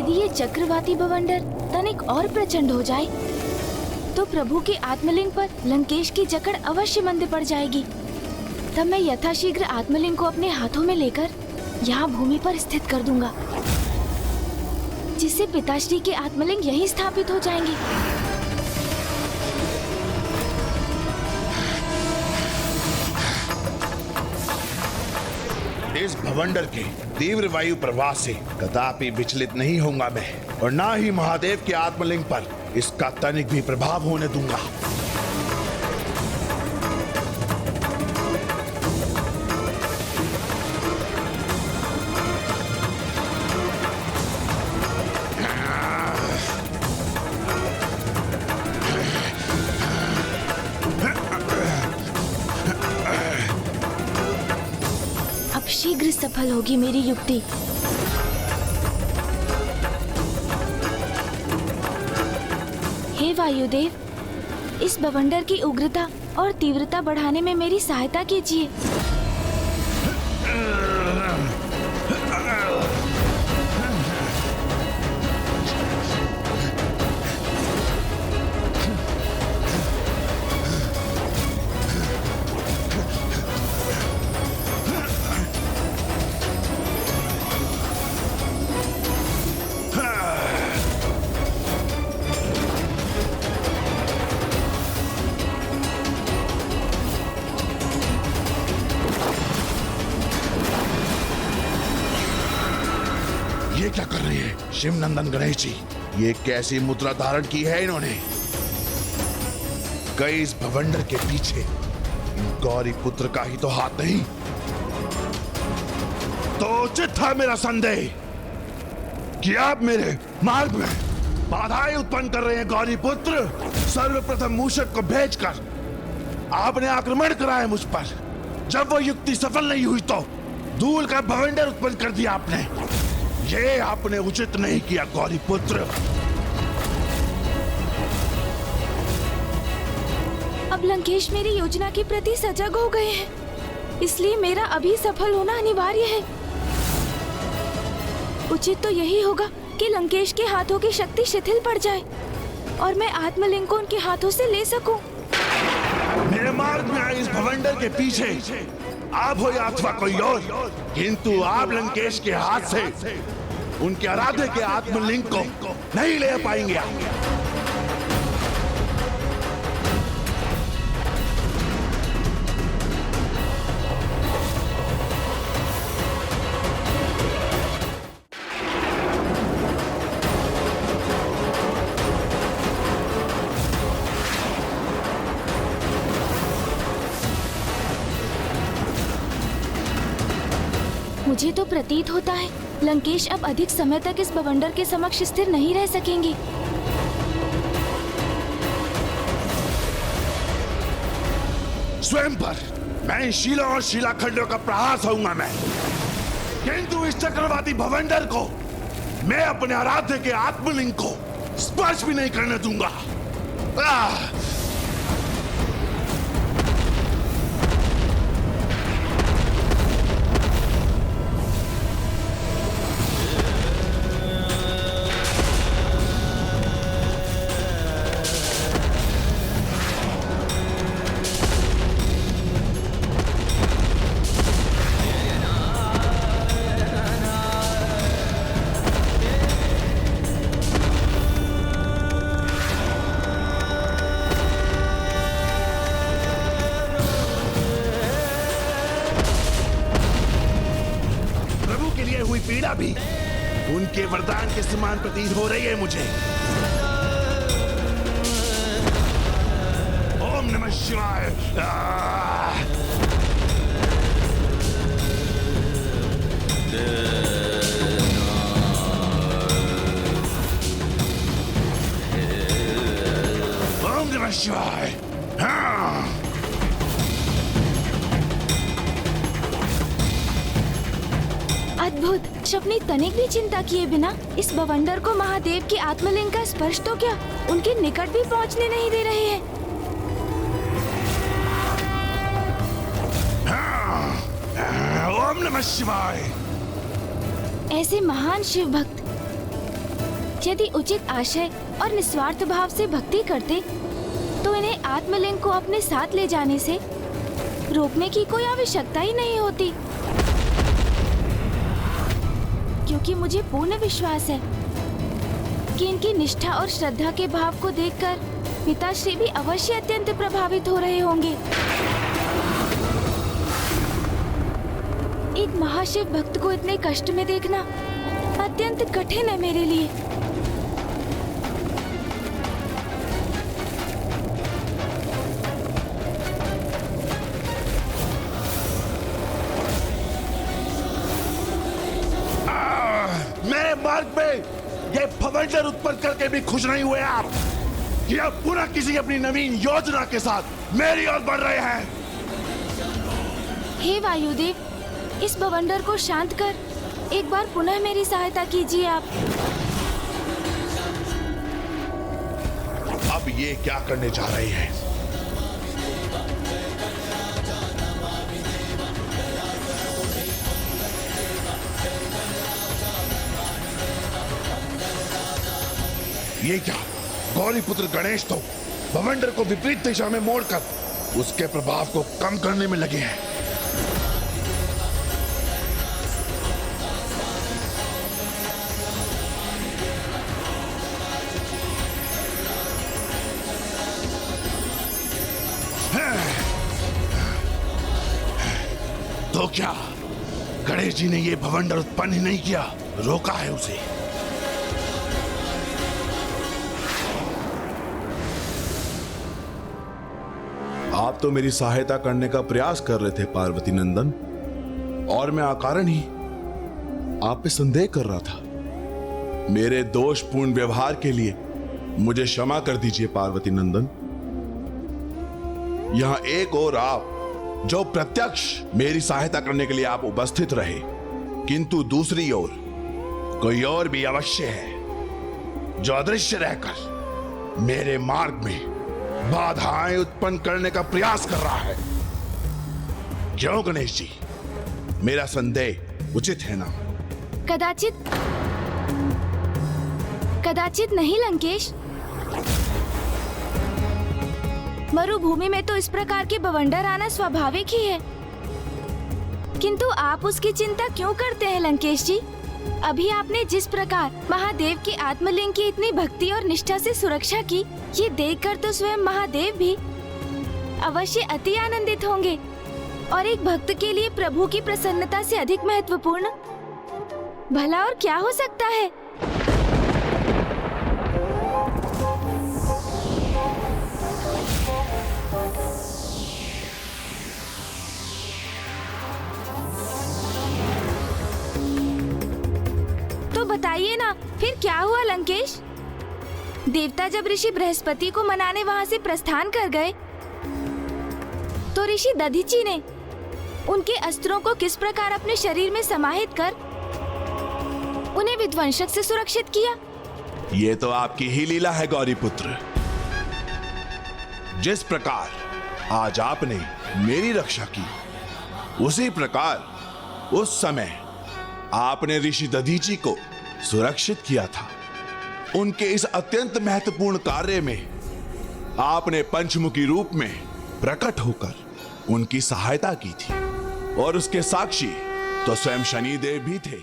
यदि ये चक्रवाती बवंडर तनिक और प्रचंड हो जाए तो प्रभु के आत्मलिंग पर लंकेश की जकड़ अवश्य मंद पड़ जाएगी। तब मैं यथाशीघ्र आत्मलिंग को अपने हाथों में लेकर यहाँ भूमि पर स्थित कर दूंगा, जिससे पिताश्री के आत्मलिंग यहीं स्थापित हो जाएंगे। इस भवंडर के तीव्र वायु प्रवाह से कदापि विचलित नहीं होऊंगा मैं, और ना ही महादेव के आत्मलिंग पर इसका तनिक भी प्रभाव होने दूंगा। शीघ्र सफल होगी मेरी युक्ति। हे वायुदेव, इस बवंडर की उग्रता और तीव्रता बढ़ाने में मेरी सहायता कीजिए। ये क्या कर रहे हैं शिव नंदन गणेश जी? ये कैसी मुद्रा धारण की है इन्होंने? कई इस भवंडर के पीछे इन गौरी पुत्र का ही तो हाथ नहीं? तो उचित था मेरा संदेह कि आप मेरे मार्ग में बाधाएं उत्पन्न कर रहे हैं। गौरी पुत्र, सर्वप्रथम मूषक को भेजकर आपने आक्रमण कराया मुझ पर। जब वो युक्ति सफल नहीं हुई तो धूल का भवंडर उत्पन्न कर दिया आपने। ये आपने उचित नहीं किया गौरी पुत्र। अब लंकेश मेरी योजना के प्रति सजग हो गए हैं, इसलिए मेरा अभी सफल होना अनिवार्य है। उचित तो यही होगा कि लंकेश के हाथों की शक्ति शिथिल पड़ जाए और मैं आत्मलिंग को उनके हाथों से ले सकूं। मेरे मार्ग में आए इस भवंडर के पीछे आप हो या अथवा कोई और, किंतु आप लंकेश के हाथ से उनके आराध्य के आत्मलिंग को नहीं ले पाएंगे। मुझे तो प्रतीत होता है लंकेश अब अधिक समय तक इस बवंडर के समक्ष स्थिर नहीं रह सकेंगे। स्वयं पर मैं शिला और शिलाखंडों का प्रहार सहूंगा मैं, किंतु इस चक्रवाती भवंडर को मैं अपने आराध्य के आत्मलिंग को स्पर्श भी नहीं करने दूंगा। पीड़ा भी उनके वरदान के समान प्रतीत हो रही है मुझे। ओम नमः शिवाय। ओम नमः शिवाय। अद्भुत। अपनी तनिक भी चिंता किए बिना इस बवंडर को महादेव की आत्मलिंग का स्पर्श तो क्या उनके निकट भी पहुंचने नहीं दे रहे हैं। ओम नमः शिवाय। ऐसे महान शिव भक्त यदि उचित आशय और निस्वार्थ भाव से भक्ति करते तो इन्हें आत्मलिंग को अपने साथ ले जाने से रोकने की कोई आवश्यकता ही नहीं होती, क्योंकि मुझे पूर्ण विश्वास है कि इनकी निष्ठा और श्रद्धा के भाव को देखकर पिताश्री भी अवश्य अत्यंत प्रभावित हो रहे होंगे। एक महाशिव भक्त को इतने कष्ट में देखना अत्यंत कठिन है मेरे लिए। मेरे मार्ग पे ये भवंडर उत्पन्न करके भी खुश नहीं हुए आप कि अब पुनः किसी अपनी नवीन योजना के साथ मेरी ओर बढ़ रहे हैं। हे वायुदेव, इस भवंडर को शांत कर एक बार पुनः मेरी सहायता कीजिए आप। अब ये क्या करने जा रहे हैं? ये क्या? गौरीपुत्र गणेश तो भवंडर को विपरीत दिशा में मोड़कर उसके प्रभाव को कम करने में लगे हैं। तो क्या गणेश जी ने ये भवंडर उत्पन्न ही नहीं किया, रोका है उसे? आप तो मेरी सहायता करने का प्रयास कर रहे थे पार्वती नंदन, और मैं अकारण ही आप पे संदेह कर रहा था। मेरे दोषपूर्ण व्यवहार के लिए मुझे क्षमा कर दीजिए पार्वती नंदन। यहां एक और आप जो प्रत्यक्ष मेरी सहायता करने के लिए आप उपस्थित रहे, किंतु दूसरी ओर कोई और भी अवश्य है जो अदृश्य रहकर मेरे मार्ग में बाधाएं उत्पन्न करने का प्रयास कर रहा है। क्यों गणेश जी, मेरा संदेह उचित है ना? कदाचित नहीं लंकेश। मरुभूमि में तो इस प्रकार के बवंडर आना स्वाभाविक ही है, किंतु आप उसकी चिंता क्यों करते हैं लंकेश जी? अभी आपने जिस प्रकार महादेव की आत्मलिंग की इतनी भक्ति और निष्ठा से सुरक्षा की, ये देखकर तो स्वयं महादेव भी अवश्य अति आनंदित होंगे। और एक भक्त के लिए प्रभु की प्रसन्नता से अधिक महत्वपूर्ण भला और क्या हो सकता है? तो बताइए ना, फिर क्या हुआ लंकेश? देवता जब ऋषि बृहस्पति को मनाने वहां से प्रस्थान कर गए, तो ऋषि दधीचि ने उनके अस्त्रों को किस प्रकार अपने शरीर में समाहित कर उन्हें विध्वंसक से सुरक्षित किया? ये तो आपकी ही लीला है गौरीपुत्र। जिस प्रकार आज आपने मेरी रक्षा की, उसी प्रकार उस समय आपने ऋषि दधीचि को सुरक्षित किया था। उनके इस अत्यंत महत्वपूर्ण कार्य में आपने पंचमुखी रूप में प्रकट होकर उनकी सहायता की थी, और उसके साक्षी तो स्वयं शनिदेव भी थे।